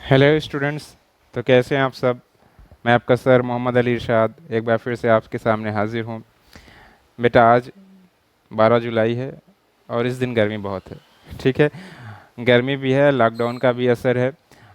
Hello students. तो कैसे हैं आप सब। मैं आपका सर मोहम्मद अली इरशाद एक बार फिर से आपके सामने हाजिर हूँ। बेटा आज 12 जुलाई है और इस दिन गर्मी बहुत है। ठीक है, गर्मी भी है, लॉकडाउन का भी असर है।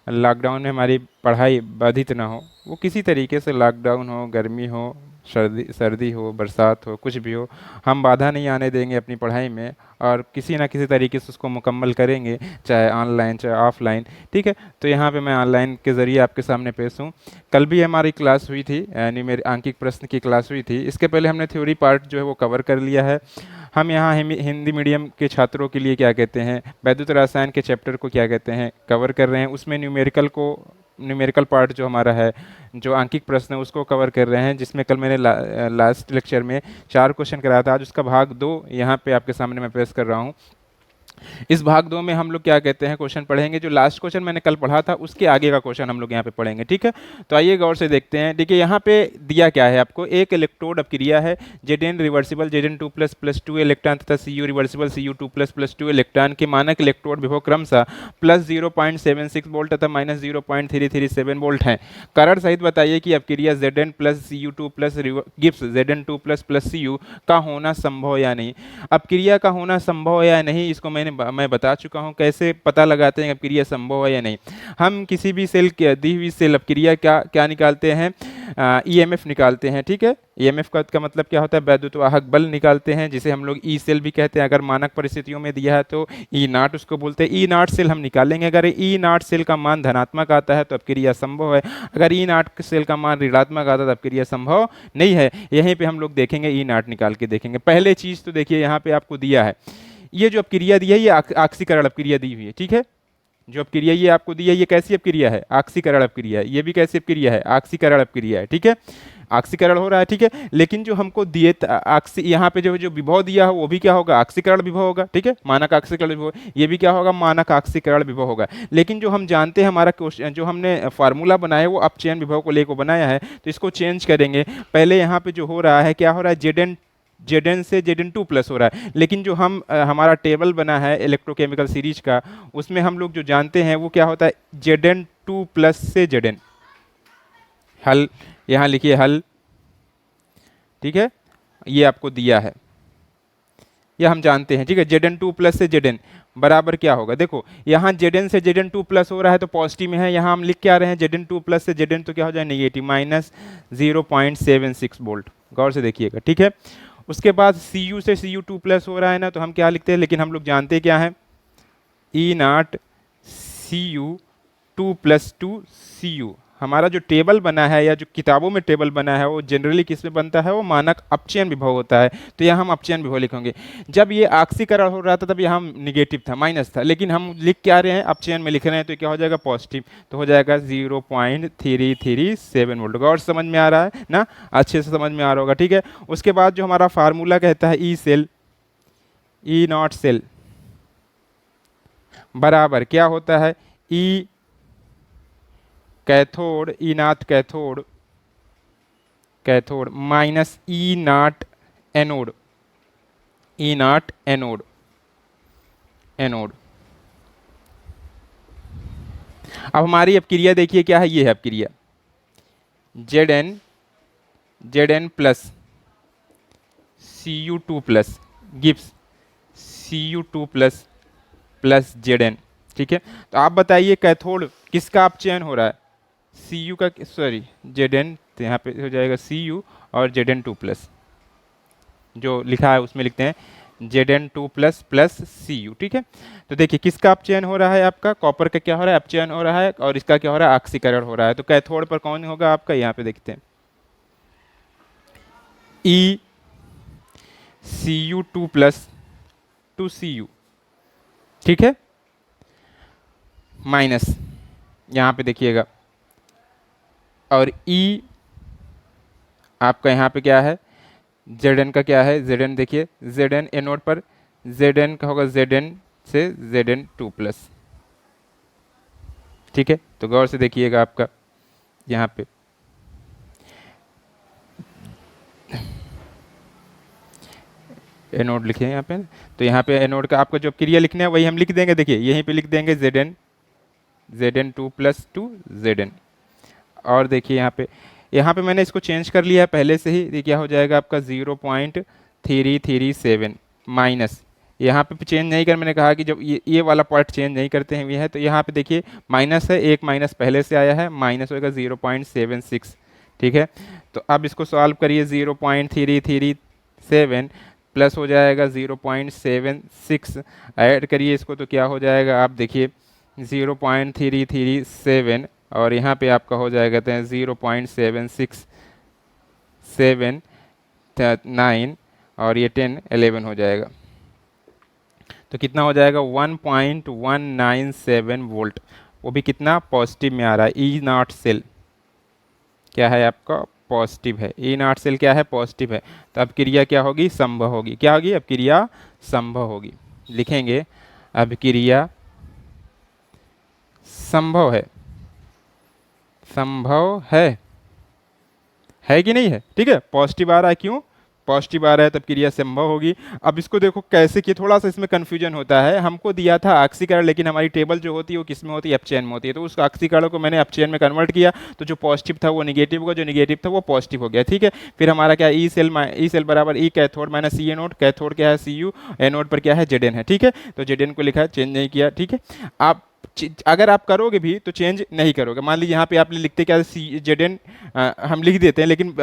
लॉकडाउन में हमारी पढ़ाई बाधित ना हो, वो किसी तरीके से लॉकडाउन हो, गर्मी हो, सर्दी सर्दी हो, बरसात हो, कुछ भी हो, हम बाधा नहीं आने देंगे अपनी पढ़ाई में और किसी ना किसी तरीके से उसको मुकम्मल करेंगे, चाहे ऑनलाइन चाहे ऑफलाइन। ठीक है, तो यहाँ पे मैं ऑनलाइन के ज़रिए आपके सामने पेश हूँ। कल भी हमारी क्लास हुई थी, यानी मेरी आंकिक प्रश्न की क्लास हुई थी। इसके पहले हमने थ्योरी पार्ट जो है वो कवर कर लिया है। हम यहाँ हिंदी मीडियम के छात्रों के लिए क्या कहते हैं, वैद्युत रसायन के चैप्टर को क्या कहते हैं कवर कर रहे हैं। उसमें न्यूमेरिकल पार्ट जो हमारा है, जो आंकिक प्रश्न है उसको कवर कर रहे हैं, जिसमें कल मैंने लास्ट लेक्चर में 4 क्वेश्चन कराया था। आज उसका भाग 2 यहाँ पे आपके सामने मैं पेश कर रहा हूँ। इस भाग 2 में हम लोग क्या कहते हैं क्वेश्चन पढ़ेंगे, जो लास्ट क्वेश्चन मैंने कल पढ़ा था उसके आगे का क्वेश्चन हम लोग यहाँ पे पढ़ेंगे। ठीक है, तो आइए गौर से देखते हैं। देखिए यहाँ पे दिया क्या है आपको, एक इलेक्ट्रोड अपक्रिया है, Zn reversible Zn2 plus plus 2 electron तथा Cu reversible Cu2 plus plus 2 electron के मानक इलेक्ट्रोड विभव क्रमशः प्लस 0.76 वोल्ट तथा माइनस 0.337 वोल्ट है। कारण सहित बताइए कि अपक्रिया Zn plus Cu2 plus Gibbs Zn2 plus plus Cu का होना संभव या नहीं। अपक्रिया का होना संभव है या नहीं, इसको मैं बता चुका हूँ कैसे पता लगाते हैं अपक्रिया संभव है या नहीं। हम किसी भी सेल की दी हुई सेल अपक्रिया क्या क्या निकालते हैं, ईएमएफ निकालते हैं। ठीक है, ईएमएफ का मतलब क्या होता है, वैद्युत वाहक बल निकालते हैं, जिसे हम लोग ई सेल भी कहते हैं। अगर मानक परिस्थितियों में दिया है तो ई नाट उसको बोलते हैं। ई नाट सेल हम निकालेंगे। अगर ई नाट सेल का मान धनात्मक आता है तो अपक्रिया संभव है, अगर ई नाट सेल का मान ऋणात्मक आता है तो अपक्रिया संभव नहीं है। यहीं पे हम लोग देखेंगे, ई नाट निकाल के देखेंगे। पहले चीज तो देखिए यहाँ पे आपको दिया है, ये जो अपक्रिया दी है ये आक्सीकरण अपक्रिया दी हुई है। ठीक है, जो अपक्रिया ये आपको दी है ये कैसी अपक्रिया है, आक्सीकरण अपक्रिया है। ये भी कैसी अपक्रिया है, आक्सीकरण अपक्रिया है। ठीक है, आक्सीकरण हो रहा है। ठीक है, लेकिन जो हमको दिए यहाँ पे जो जो विभव दिया है वो भी क्या होगा, आक्सीकरण विभव होगा। ठीक है, मानक आक्सीकरण विभव, ये भी क्या होगा, मानक आक्सीकरण विभव होगा। लेकिन जो हम जानते हैं हमारा क्वेश्चन जो हमने फार्मूला बनाया है वो अपचयन विभव को लेकर बनाया है, तो इसको चेंज करेंगे। पहले यहाँ पे जो हो रहा है, क्या हो रहा है, Zn से Zn2 प्लस हो रहा है। लेकिन जो हमारा टेबल बना है इलेक्ट्रोकेमिकल सीरीज का, उसमें हम लोग जो जानते हैं वो क्या होता है, Zn2 प्लस से Zn। हल यहाँ लिखिए, हल। ठीक है, ये आपको दिया है, ये हम जानते हैं। ठीक है, Zn2 प्लस से Zn बराबर क्या होगा, देखो यहाँ Zn से Zn2 प्लस हो रहा है तो पॉजिटिव में है, यहाँ हम लिख के आ रहे हैं Zn2 प्लस से Zn तो क्या हो जाए, नेगेटिव, माइनस 0.76 वोल्ट। गौर से देखिएगा। ठीक है, उसके बाद Cu से Cu2 प्लस हो रहा है ना, तो हम क्या लिखते हैं, लेकिन हम लोग जानते क्या है, ई नाट Cu2 प्लस 2 Cu। हमारा जो टेबल बना है या जो किताबों में टेबल बना है वो जनरली किस में बनता है, वो मानक अपचयन विभव होता है। तो यहाँ हम अपचयन विभव लिखेंगे। जब ये आक्सीकरण हो रहा था तब यहाँ निगेटिव था, माइनस था, लेकिन हम लिख के आ रहे हैं अपचयन में लिख रहे हैं तो क्या हो जाएगा, पॉजिटिव। तो हो जाएगा 0.337 वोल्ट। और समझ में आ रहा है ना, अच्छे से समझ में आ रहा होगा। ठीक है, उसके बाद जो हमारा फार्मूला कहता है E cell, E not cell बराबर क्या होता है, E cathode, E not cathode, cathode minus E not anode, E not anode, anode. अब हमारी अपक्रिया देखिए क्या है, ये है अपक्रिया Zn plus Cu2 plus gives Cu2 plus plus Zn। ठीक है, तो आप बताइए कैथोड किसका अपचयन हो रहा है, Cu का, सॉरी Zn, तो यहाँ पे हो जाएगा Cu और Zn2 प्लस, जो लिखा है उसमें लिखते हैं Zn2 प्लस प्लस Cu। ठीक है, तो देखिए किसका अपचयन हो रहा है, आपका कॉपर का क्या हो रहा है, अपचयन हो रहा है, और इसका क्या हो रहा है, ऑक्सीकरण हो रहा है। तो कैथोड पर कौन होगा आपका, यहाँ पे देखते हैं ई Cu2 प्लस 2Cu। ठीक है, माइनस यहाँ पे देखिएगा, और ई आपका यहाँ पे क्या है, Zn का क्या है, Zn देखिए, Zn एनोड पर Zn का होगा Zn से Zn2 प्लस। ठीक है, तो गौर से देखिएगा आपका यहाँ पे एनोड लिखे हैं यहाँ पे, तो यहाँ पे एनोड का आपको जो क्रिया लिखना है वही हम लिख देंगे। देखिए यहीं पे लिख देंगे Zn Zn2 + 2 Zn। और देखिए यहाँ पे मैंने इसको चेंज कर लिया है पहले से ही। ये क्या हो जाएगा आपका 0.337 माइनस, यहाँ पे चेंज नहीं कर, मैंने कहा कि जब ये वाला पार्ट चेंज नहीं करते हैं, ये है तो यहाँ पे देखिए माइनस है, एक माइनस पहले से आया है, माइनस होगा 0.76। ठीक है, तो अब इसको सॉल्व करिए, 0.337 प्लस हो जाएगा 0.76, ऐड करिए इसको तो क्या हो जाएगा आप देखिए 0.337, और यहाँ पे आपका हो जाएगा तो 0.767 और ये 10 11 हो जाएगा। तो कितना हो जाएगा 1.197 वोल्ट, वो भी कितना पॉजिटिव में आ रहा है। ई नॉट सेल क्या है आपका पॉजिटिव है, ई नॉट सेल क्या है पॉजिटिव है। तो अब क्रिया क्या होगी संभव होगी, क्या होगी अब क्रिया संभव होगी। लिखेंगे अब क्रिया संभव है, संभव है कि नहीं है। ठीक है, पॉजिटिव आ रहा है, क्यों पॉजिटिव आ रहा है तब क्रिया संभव होगी। अब इसको देखो कैसे कि थोड़ा सा इसमें कन्फ्यूजन होता है। हमको दिया था ऑक्सीकरण, लेकिन हमारी टेबल जो होती है वो किस में होती है अपचयन में होती है, तो उस ऑक्सीकरण को मैंने अपचयन में कन्वर्ट किया, तो जो पॉजिटिव था वो निगेटिव होगा, जो निगेटिव था वो पॉजिटिव हो गया। ठीक है, फिर हमारा क्या ई सेल बराबर ई कैथोड माइनस सी एनोड, कैथोड क्या है सी यू, एनोड पर क्या है जेड एन है। ठीक है, तो जेड एन को लिखा है, चेंज नहीं किया। ठीक है, आप अगर आप करोगे भी तो चेंज नहीं करोगे, मान लीजिए यहाँ पे आप लिखते क्या सी जेड एन, हम लिख देते हैं लेकिन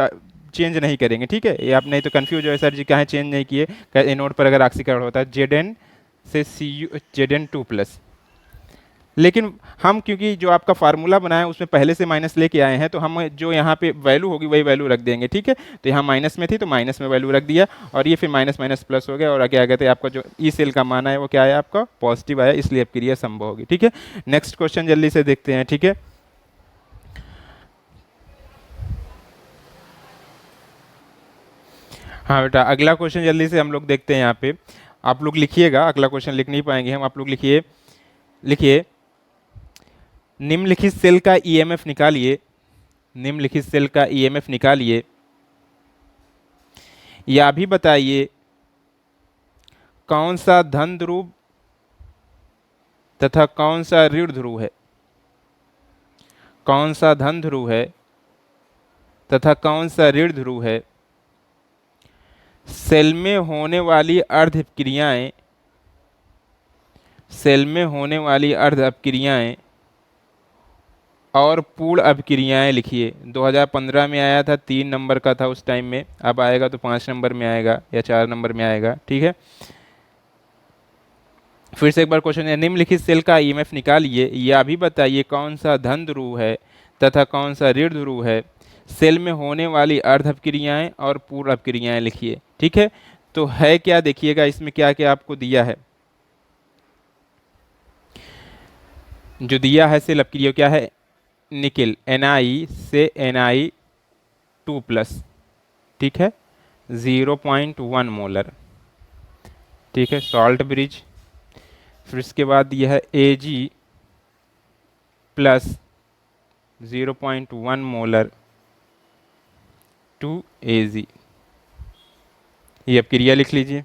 चेंज नहीं करेंगे। ठीक है, ये आप नहीं तो कंफ्यूज हो सर जी कहाँ चेंज नहीं किए, एनोड पर अगर ऑक्सीकरण होता है जेड एन से सी यू Zn2+, लेकिन हम क्योंकि जो आपका फार्मूला बनाया है उसमें पहले से माइनस लेके आए हैं, तो हम जो यहाँ पे वैल्यू होगी वही वैल्यू रख देंगे। ठीक है, तो यहाँ माइनस में थी तो माइनस में वैल्यू रख दिया, और ये फिर माइनस माइनस प्लस हो गया, और आगे आगे थे आपका जो ई सेल का मान है वो क्या आया आपका पॉजिटिव आया, इसलिए अब क्रिया संभव होगी। ठीक है, नेक्स्ट क्वेश्चन जल्दी से देखते हैं। ठीक है, हाँ बेटा अगला क्वेश्चन जल्दी से हम लोग देखते हैं। यहाँ पे आप लोग लिखिएगा, अगला क्वेश्चन लिख नहीं पाएंगे हम, आप लोग लिखिए। लिखिए निम्नलिखित सेल का ईएमएफ निकालिए, निम्नलिखित सेल का ईएमएफ निकालिए, या भी बताइए कौन सा धन ध्रुव तथा कौन सा ऋण ध्रुव है, कौन सा धन ध्रुव है तथा कौन सा ऋण ध्रुव है। सेल में होने वाली अर्ध अपक्रियाएं, सेल में होने वाली अर्ध अपक्रियाएं और पूर्ण अपक्रियाएं लिखिए। 2015 में आया था, 3 नंबर का था उस टाइम में, अब आएगा तो 5 नंबर में आएगा या 4 नंबर में आएगा। ठीक है, फिर से एक बार क्वेश्चन है, निम्नलिखित सेल का ईएमएफ निकालिए, या भी बताइए कौन सा धन ध्रुव है तथा कौन सा ऋण ध्रुव है। सेल में होने वाली अर्ध अपक्रियाएं और पूर्ण अपक्रियाएं लिखिए। ठीक है, तो है क्या देखिएगा इसमें क्या क्या आपको दिया है। जो दिया है सेल अपक्रिया क्या है, निकिल Na से Na2+, ठीक है 0.1 मोलर। ठीक है, सॉल्ट ब्रिज। फिर इसके बाद यह है Ag plus 0.1 molar to Ag। ये अब क्रिया लिख लीजिए।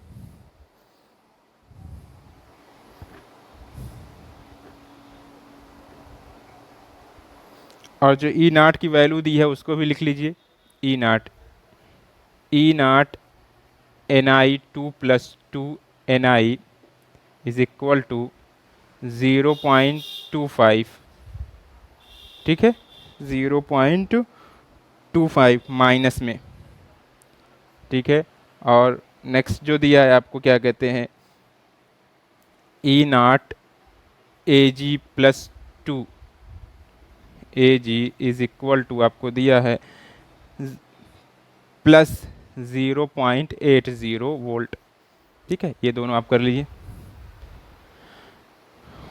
और जो ई नाट की वैल्यू दी है उसको भी लिख लीजिए। E not Ni2+2 Ni is equal to 0.25। ठीक है, 0.25 माइनस में। ठीक है, और नेक्स्ट जो दिया है आपको क्या कहते हैं, E0 Ag+2 Ag is equal to आपको दिया है प्लस 0.80 वोल्ट। ठीक है, ये दोनों आप कर लीजिए,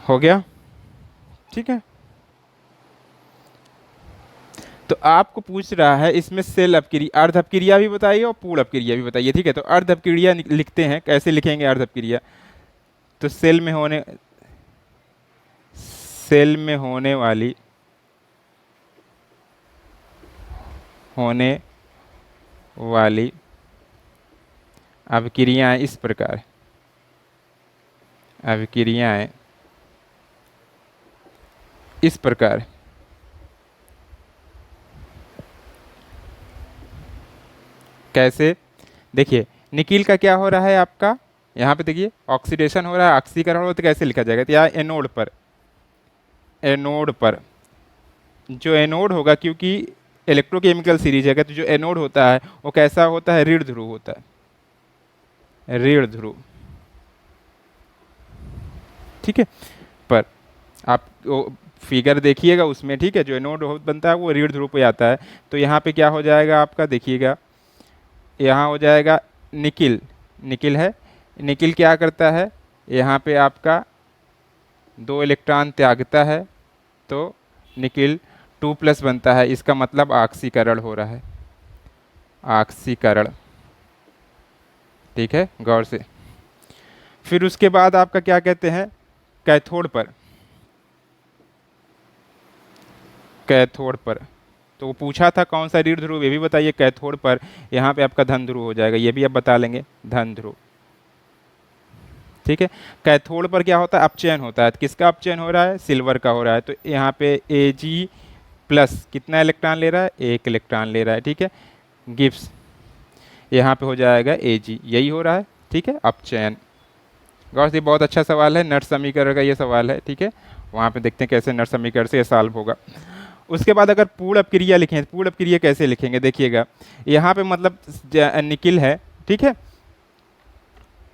हो गया। ठीक है, तो आपको पूछ रहा है इसमें सेल अपक्रिया, अर्ध अपक्रिया भी बताइए और पूर्ण अपक्रिया भी बताइए। ठीक है, तो अर्ध अपक्रिया लिखते हैं, कैसे लिखेंगे अर्ध अपक्रिया। तो सेल में होने वाली अपक्रियाएं इस प्रकार, अपक्रियाएं इस प्रकार। कैसे? देखिए निकिल का क्या हो रहा है आपका, यहाँ पे देखिए ऑक्सीडेशन हो रहा है, ऑक्सीकरण हो रहा है, तो कैसे लिखा जाएगा? तो यहाँ एनोड पर, एनोड पर जो एनोड होगा, क्योंकि इलेक्ट्रोकेमिकल सीरीज है तो जो एनोड होता है वो कैसा होता है? ऋण ध्रुव होता है, ऋण ध्रुव। ठीक है, पर आप वो फिगर देखिएगा उसमें, ठीक है, जो एनोड बनता है वो ऋण ध्रुव पे आता है। तो यहाँ पे क्या हो जाएगा आपका, देखिएगा यहाँ हो जाएगा निकिल, निकिल है, निकिल क्या करता है, यहाँ पे आपका 2 इलेक्ट्रॉन त्यागता है, तो निकिल 2+ बनता है, इसका मतलब ऑक्सीकरण हो रहा है, ऑक्सीकरण। ठीक है, गौर से। फिर उसके बाद आपका क्या कहते हैं, कैथोड पर, कैथोड पर तो वो पूछा था कौन सा ऋण ध्रुव, ये भी बताइए। कैथोड पर यहाँ पे आपका धन ध्रुव हो जाएगा, ये भी आप बता लेंगे, धन ध्रुव। ठीक है, कैथोड पर क्या होता है? अपचयन होता है। किसका अपचयन हो रहा है? सिल्वर का हो रहा है। तो यहाँ पे Ag+ कितना इलेक्ट्रॉन ले रहा है? 1 इलेक्ट्रॉन ले रहा है। ठीक है, गिब्स यहाँ पे हो जाएगा Ag, यही हो रहा है। ठीक है, अपचयन। गौर से बहुत अच्छा सवाल है, नट समीकरण का ये सवाल है। ठीक है, वहाँ पे देखते हैं कैसे नट समीकरण से ये सॉल्व होगा। उसके बाद अगर पूर्ण अपक्रिया लिखें, पूर्ण अपक्रिया कैसे लिखेंगे? देखिएगा यहाँ पे मतलब निकिल है, ठीक है,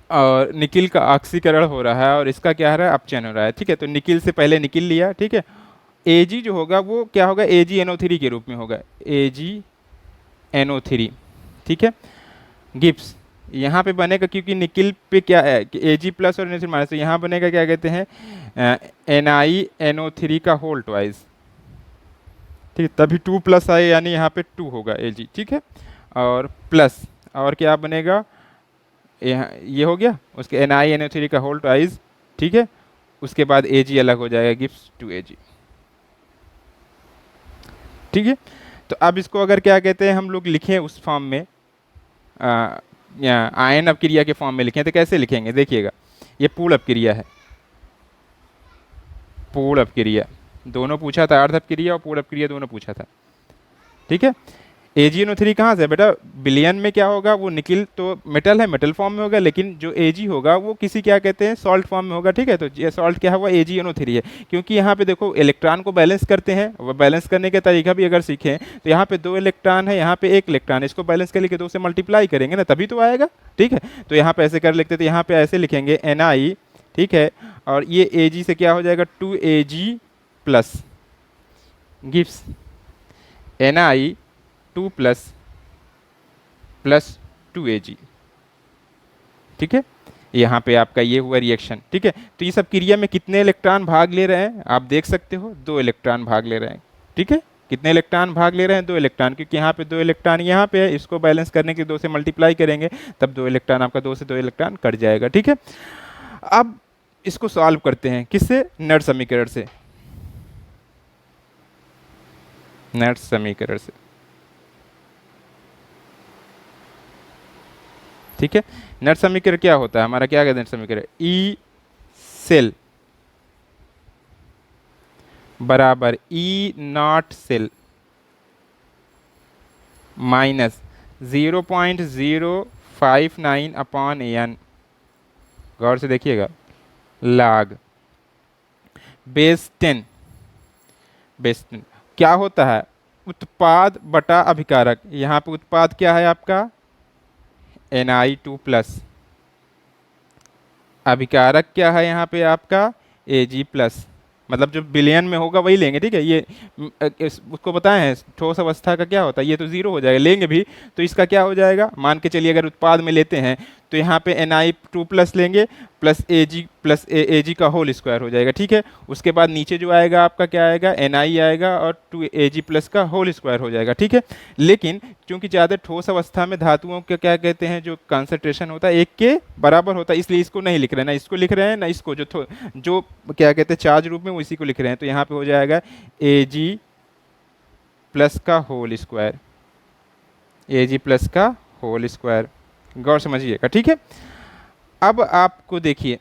और निकिल का ऑक्सीकरण हो रहा है और इसका क्या हो रहा है? अपचयन हो रहा है। ठीक है, तो निकिल से पहले निकिल लिया। ठीक है, Ag जो होगा वो क्या होगा? AgNO3 के रूप में होगा, AgNO3। ठीक है, गिब्स यहाँ पे बनेगा, क्योंकि निकिल पे क्या है कि Ag+ और NO3-, तो यहाँ बनेगा क्या कहते हैं, NiNO3 का होल ट्वाइस। ठीक है, तभी 2+ आए, यानी यहाँ पे 2 होगा Ag। ठीक है, और प्लस, और क्या बनेगा, यहाँ ये हो गया, उसके NiNO3 का होल ट्वाइस। ठीक है, उसके बाद Ag अलग हो जाएगा, गिब्स 2Ag। ठीक है, तो अब इसको अगर क्या कहते हैं हम लोग लिखें उस फॉर्म में, आयन अपक्रिया के फॉर्म में लिखें, तो कैसे लिखेंगे? देखिएगा ये पूर्ण अपक्रिया है, पूर्ण अपक्रिया दोनों पूछा था, अर्ध अपक्रिया और पूर्ण अपक्रिया दोनों पूछा था। ठीक है, AgNO3 कहाँ से बेटा? विलयन में क्या होगा, वो निकिल तो मेटल है, मेटल फॉर्म में होगा, लेकिन जो Ag होगा वो किसी क्या कहते हैं, सॉल्ट फॉर्म में होगा। ठीक है, तो ये सॉल्ट क्या हुआ? AgNO3 है, क्योंकि यहाँ पे देखो इलेक्ट्रॉन को बैलेंस करते हैं, वो बैलेंस करने का तरीका भी अगर सीखें तो यहाँ पे 2 इलेक्ट्रॉन है, यहाँ पे 1 इलेक्ट्रॉन है, इसको बैलेंस करने के 2 से मल्टीप्लाई करेंगे ना, तभी तो आएगा। ठीक है, तो यहाँ पे ऐसे कर लेते, तो यहाँ पे ऐसे लिखेंगे Ni, ठीक है, और ये Ag से क्या हो जाएगा? 2Ag+ gives Ni 2+ + 2Ag। ठीक है, यहाँ पे आपका ये हुआ रिएक्शन। ठीक है, तो ये सब क्रिया में कितने इलेक्ट्रॉन भाग ले रहे हैं आप देख सकते हो, 2 इलेक्ट्रॉन भाग ले रहे हैं। ठीक है, कितने इलेक्ट्रॉन भाग ले रहे हैं? 2 इलेक्ट्रॉन, क्योंकि यहाँ पे 2 इलेक्ट्रॉन यहाँ पे है, इसको बैलेंस करने के 2 से मल्टीप्लाई करेंगे, तब 2 इलेक्ट्रॉन आपका 2 से 2 इलेक्ट्रॉन कट जाएगा। ठीक है, अब इसको सॉल्व करते हैं, किससे? नट समीकरण से, नट समीकरण से। ठीक है, नट समीकरण क्या होता है हमारा? क्या कहते हैं नट समीकरण? ई सेल बराबर E0 सेल माइनस 0.059/n। गौर से देखिएगा, log बेस 10, बेस 10 क्या होता है? उत्पाद बटा अभिकारक। यहाँ पे उत्पाद क्या है आपका? Ni2+, अभिकारक क्या है यहाँ पे आपका? Ag+, मतलब जो बिलियन में होगा वही लेंगे। ठीक है, ये उसको बताए हैं ठोस अवस्था का क्या होता है, ये तो 0 हो जाएगा, लेंगे भी तो इसका क्या हो जाएगा? मान के चलिए अगर उत्पाद में लेते हैं तो यहाँ पे Ni2+ लेंगे प्लस Ag का होल स्क्वायर हो जाएगा। ठीक है, उसके बाद नीचे जो आएगा आपका क्या आएगा? Ni आएगा और 2Ag+ का होल स्क्वायर हो जाएगा। ठीक है, लेकिन क्योंकि ज़्यादा ठोस अवस्था में धातुओं का क्या कहते हैं, जो कंसंट्रेशन होता है 1 के बराबर होता है, इसलिए इसको नहीं लिख रहे हैं, ना इसको लिख रहे हैं ना इसको, जो क्या कहते हैं चार्ज रूप में वो इसी को लिख रहे हैं। तो यहाँ पे हो जाएगा Ag+ का होल स्क्वायर, Ag+ का होल स्क्वायर। गौर समझिएगा। ठीक है, अब आपको देखिए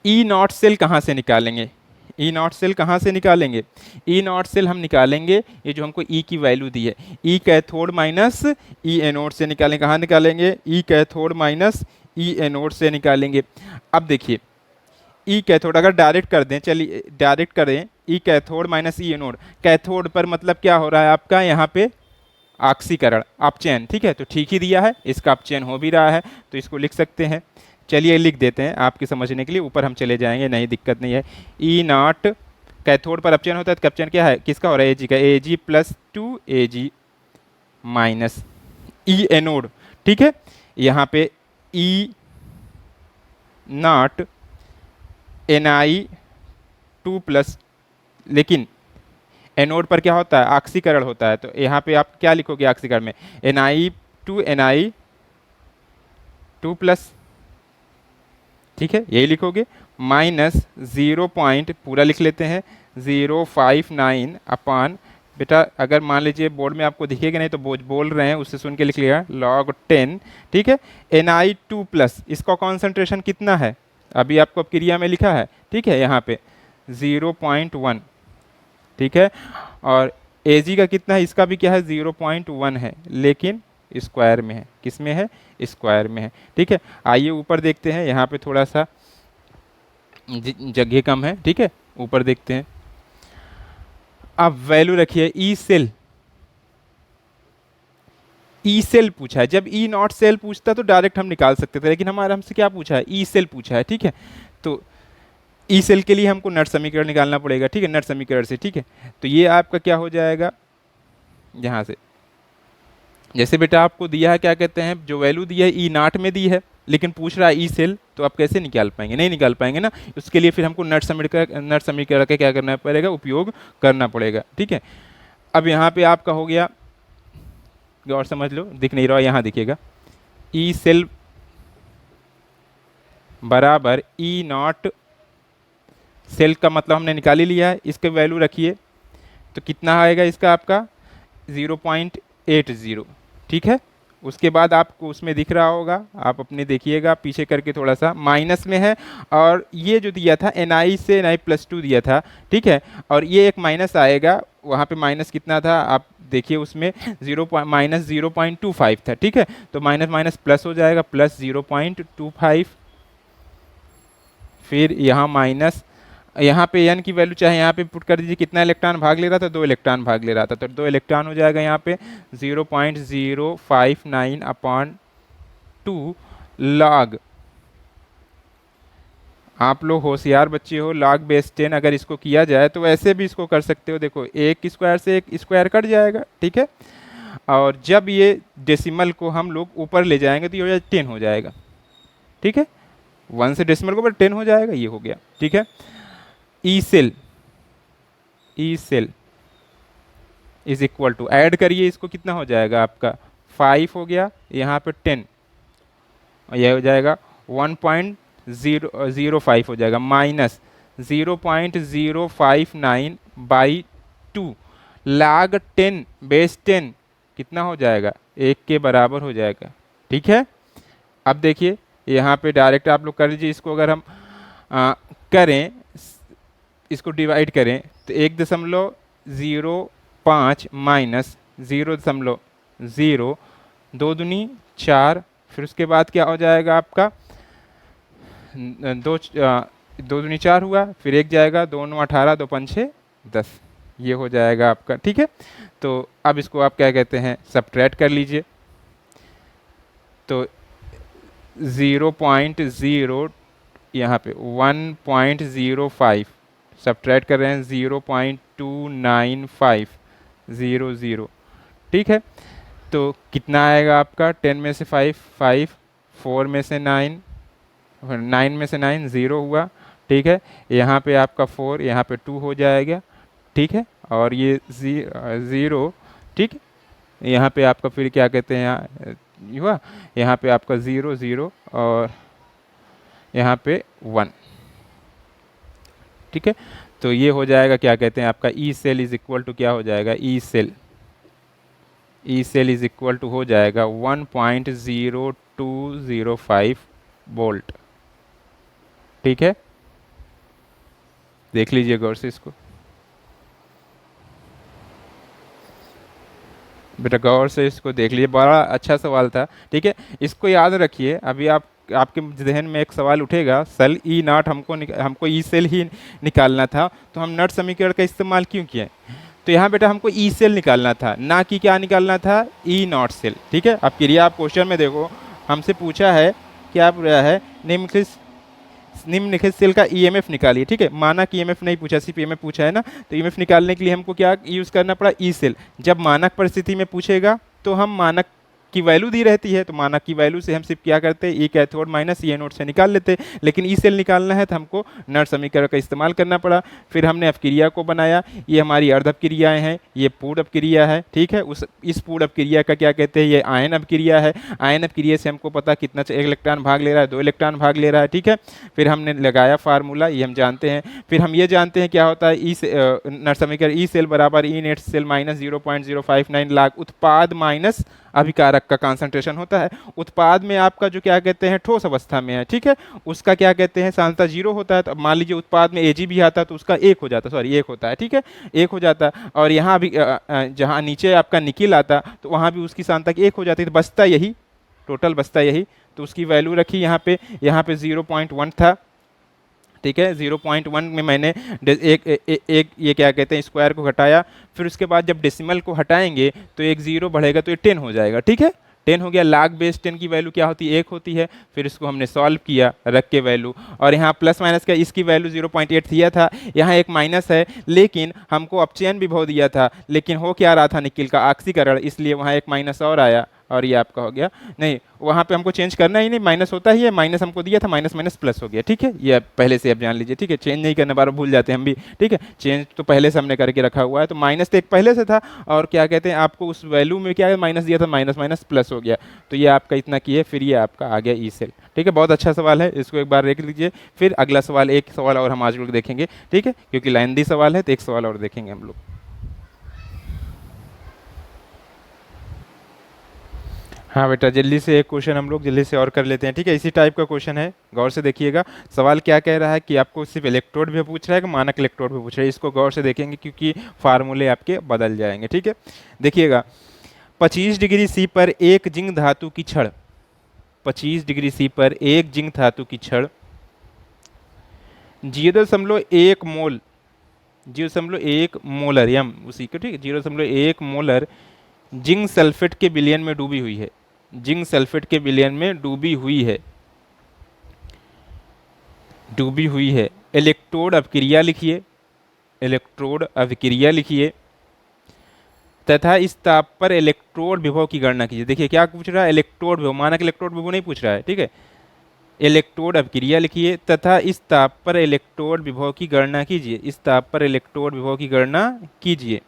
E0 सेल कहाँ से निकालेंगे? ई नॉट सेल कहाँ से निकालेंगे? ई नॉट सेल हम निकालेंगे, ये जो हमको ई की वैल्यू दी है, ई कैथोड माइनस ई एनोड से निकालेंगे। कहाँ निकालेंगे? ई कैथोड माइनस ई एनोड से निकालेंगे। अब देखिए ई कैथोड अगर डायरेक्ट कर दें, चलिए डायरेक्ट करें, ई कैथोड माइनस ई एनोड, कैथोड पर मतलब क्या हो रहा है आपका यहाँ पे ऑक्सीकरण, अपचयन, ठीक है, तो ठीक ही दिया है, इसका अपचयन हो भी रहा है, तो इसको लिख सकते हैं। चलिए लिख देते हैं आपके समझने के लिए, ऊपर हम चले जाएंगे, नहीं दिक्कत नहीं है। ई नॉट कैथोड पर अपचयन होता है, तो अपचयन क्या है, किसका हो रहा है? ए जी का, ए जी प्लस 2 AG माइनस ई एनोड, ठीक है, यहाँ पे ई नॉट Ni2 प्लस, लेकिन एनोड पर क्या होता है? ऑक्सीकरण होता है, तो यहाँ पे आप क्या लिखोगे ऑक्सीकरण में? Ni2 प्लस, ठीक है, यही लिखोगे, माइनस 0 पॉइंट पूरा लिख लेते हैं 059 अपान, बेटा अगर मान लीजिए बोर्ड में आपको दिखेगा नहीं तो बोल रहे हैं उससे सुन के लिख लिया, log 10, ठीक है। Ni2 प्लस, इसका कॉन्सेंट्रेशन कितना है? अभी आपको अब क्रिया में लिखा है, ठीक है, यहाँ पे 0.1, ठीक है, और Ag का कितना है? इसका भी क्या है? 0.1 है, लेकिन स्क्वायर में है। किस में है? स्क्वायर में है, ठीक है। आइए ऊपर देखते हैं, यहाँ पे थोड़ा सा जगह कम है, ठीक है, ऊपर देखते हैं। अब वैल्यू रखिए ई सेल, ई सेल पूछा है, जब ई नॉट सेल पूछता तो डायरेक्ट हम निकाल सकते थे, लेकिन हमारा हमसे क्या पूछा है? ई सेल पूछा है, ठीक है, तो ई सेल के लिए हमको नट समीकरण निकालना पड़ेगा, ठीक है, नट समीकरण से, ठीक है। तो ये आपका क्या हो जाएगा यहाँ से, जैसे बेटा आपको दिया है, क्या कहते हैं, जो वैल्यू दी है ई नॉट में दी है, लेकिन पूछ रहा है ई सेल, तो आप कैसे निकाल पाएंगे? नहीं निकाल पाएंगे ना, उसके लिए फिर हमको नट समीकरण का क्या करना पड़ेगा? उपयोग करना पड़ेगा, ठीक है। अब यहाँ पे आपका हो गया, और समझ लो, दिख नहीं रहा, यहाँ दिखेगा, ई सेल बराबर ई नॉट सेल का मतलब हमने निकाल ही लिया है, इसके वैल्यू रखिए, तो कितना आएगा इसका आपका? 0.80, ठीक है। उसके बाद आपको उसमें दिख रहा होगा, आप अपने देखिएगा पीछे करके, थोड़ा सा माइनस में है, और ये जो दिया था Ni से Ni+2 दिया था, ठीक है, और ये एक माइनस आएगा, वहाँ पे माइनस कितना था आप देखिए, उसमें माइनस 0.25 था, ठीक है, तो माइनस माइनस प्लस हो जाएगा, प्लस 0.25, फिर यहाँ माइनस, यहाँ पे n की वैल्यू चाहे यहाँ पे पुट कर दीजिए, कितना इलेक्ट्रॉन भाग ले रहा था? 2 इलेक्ट्रॉन भाग ले रहा था, तो 2 इलेक्ट्रॉन हो जाएगा यहाँ पे 0.059 अपॉन 2 लॉग, आप लोग होशियार बच्चे हो, लॉग बेस 10 अगर इसको किया जाए तो वैसे भी इसको कर सकते हो, देखो एक स्क्वायर से एक स्क्वायर कट जाएगा, ठीक है, और जब ये डेसिमल को हम लोग ऊपर ले जाएंगे तो ये 10 हो जाएगा, ठीक है, 1 से डेसिमल को ऊपर 10 हो जाएगा, ये हो गया, ठीक है। E cell, E cell is equal to, add करिए इसको, कितना हो जाएगा आपका? 5 हो गया, यहाँ पे 10, और यह हो जाएगा 1.005 हो जाएगा, माइनस 0.059 बाई 2 log 10 बेस 10 कितना हो जाएगा? 1 के बराबर हो जाएगा, ठीक है। अब देखिए यहाँ पे डायरेक्ट आप लोग कर लीजिए इसको, अगर हम करें, इसको डिवाइड करें, तो 1.05 माइनस 0.0, 2 दूनी 4, फिर उसके बाद क्या हो जाएगा आपका? 2 दूनी 4 हुआ, फिर 1 जाएगा, 2 9 18, 2 5 6 10, ये हो जाएगा आपका, ठीक है। तो अब इसको आप क्या कहते हैं? सब्ट्रैक्ट कर लीजिए, तो 0.0, यहाँ पे 1.05 सब्ट्रैक्ट कर रहे हैं 0.29500, ठीक है। तो कितना आएगा आपका? 10 में से 5 5, 4 में से 9, 9 में से 9 0 हुआ, ठीक है, यहाँ पे आपका 4, यहाँ पे 2 हो जाएगा, ठीक है, और ये 0, ठीक, यहाँ पे आपका फिर क्या कहते हैं, हुआ, यहाँ पे आपका 0 0 और यहाँ पे 1, ठीक है। तो ये हो जाएगा, क्या कहते हैं, आपका E cell is equal to क्या हो जाएगा? E cell, E cell is equal to हो जाएगा 1.0205 वोल्ट, ठीक है, देख लीजिए गौर से इसको। बेटा गौर से इसको देख लीजिए, बड़ा अच्छा सवाल था। ठीक है, इसको याद रखिए। अभी आप आपके जहन में एक सवाल उठेगा, सेल ई नॉट हमको ई सेल ही निकालना था, तो हम नॉट समीकरण का इस्तेमाल क्यों किए? तो यहाँ बेटा हमको ई सेल निकालना था, ना कि क्या निकालना था, ई नॉट सेल। ठीक है, अब क्रिया आप क्वेश्चन में देखो, हमसे पूछा है क्या पूछा है, निम्नलिखित सेल का ईएमएफ निकालिए। ठीक है, मानक ईएमएफ नहीं पूछा, सिर्फ ईएमएफ पूछा है ना, तो ईएमएफ निकालने के लिए हमको क्या यूज़ करना पड़ा, ई सेल। जब मानक परिस्थिति में पूछेगा तो हम मानक की वैल्यू दी रहती है, तो मानक की वैल्यू से हम सिर्फ क्या करते हैं, ई कैथोड माइनस ई एनोड से निकाल लेते। लेकिन ई सेल निकालना है तो हमको नॉट समीकरण का इस्तेमाल करना पड़ा। फिर हमने अपक्रिया को बनाया, ये हमारी अर्ध अपक्रियाएँ हैं, ये पूर्ण अपक्रिया है। ठीक है, इस पूर्ण अपक्रिया का क्या कहते हैं, ये आयन अपक्रिया है। आयन अपक्रिया से हमको पता कितना, एक इलेक्ट्रॉन भाग ले रहा है, 2 इलेक्ट्रॉन भाग ले रहा है। ठीक है, फिर हमने लगाया फार्मूला, ये हम जानते हैं। फिर हम ये जानते हैं क्या होता है, नॉट समीकरण ई सेल बराबर E net cell minus 0.059 lakh उत्पाद माइनस अभिकारक का कंसंट्रेशन होता है। उत्पाद में आपका जो क्या कहते हैं, ठोस अवस्था में है। ठीक है, उसका क्या कहते हैं, सांद्रता 0 होता है। तो मान लीजिए उत्पाद में Ag भी आता है तो उसका 1 हो जाता है, सॉरी 1 होता है। ठीक है, 1 हो जाता है। और यहाँ भी जहाँ नीचे आपका निकिल आता तो वहाँ भी उसकी सांद्रता 1 हो जाती है, तो बचता यही, टोटल बचता यही। तो उसकी वैल्यू रखी यहाँ पे 0.1 था। ठीक है, 0.1 में मैंने एक ये क्या कहते हैं, स्क्वायर को घटाया। फिर उसके बाद जब डेसिमल को हटाएंगे तो एक 0 बढ़ेगा तो ये 10 हो जाएगा। ठीक है, 10 हो गया। लाख बेस 10 की वैल्यू क्या होती है, 1 होती है। फिर इसको हमने सॉल्व किया रख के वैल्यू, और यहाँ प्लस माइनस का इसकी वैल्यू 0.8 दिया था, यहाँ एक माइनस है, लेकिन हमको अपचयन विभव दिया था, लेकिन हो क्या रहा था, निकिल का ऑक्सीकरण, इसलिए वहाँ एक माइनस और आया, और ये आपका हो गया। नहीं, वहाँ पे हमको चेंज करना ही नहीं, माइनस होता ही है, माइनस हमको दिया था, माइनस माइनस प्लस हो गया। ठीक है, ये पहले से आप जान लीजिए। ठीक है, चेंज नहीं करने, बार भूल जाते हैं हम भी। ठीक है, चेंज तो पहले से हमने करके रखा हुआ है। तो माइनस तो एक पहले से था, और क्या कहते हैं, आपको उस वैल्यू में क्या माइनस दिया था, माइनस माइनस प्लस हो गया। तो ये आपका इतना किए, फिर ये आपका आ गया ई सेल। ठीक है, बहुत अच्छा सवाल है, इसको एक बार देख लीजिए। फिर अगला सवाल, एक सवाल और हम आज लोग देखेंगे। ठीक है, क्योंकि लेंथी सवाल है तो एक सवाल और देखेंगे हम लोग। हाँ बेटा, जल्दी से एक क्वेश्चन हम लोग जल्दी से और कर लेते हैं। ठीक है, इसी टाइप का क्वेश्चन है, गौर से देखिएगा। सवाल क्या कह रहा है कि आपको सिर्फ इलेक्ट्रोड भी पूछ रहा है कि मानक इलेक्ट्रोड भी पूछ रहा है, इसको गौर से देखेंगे क्योंकि फार्मूले आपके बदल जाएंगे। ठीक है, देखिएगा, 25 डिग्री सी पर एक जिंक धातु की छड़, 25 डिग्री सी पर एक जिंक धातु की छड़ 0.1 मोल, 0.1 मोलर यम उसी को, ठीक है, 0.1 मोलर जिंक सल्फेट के विलयन में डूबी हुई है, जिंक सल्फेट के विलयन में डूबी हुई है, डूबी हुई है। इलेक्ट्रोड अभिक्रिया लिखिए, इलेक्ट्रोड अभिक्रिया लिखिए, तथा इस ताप पर इलेक्ट्रोड विभव की गणना कीजिए। देखिए क्या पूछ रहा है, इलेक्ट्रोड विभव, मानक इलेक्ट्रोड विभव नहीं पूछ रहा है। ठीक है, इलेक्ट्रोड अभिक्रिया लिखिए, तथा इस ताप पर इलेक्ट्रोड विभव की गणना कीजिए, इस ताप पर इलेक्ट्रोड विभव की गणना कीजिए।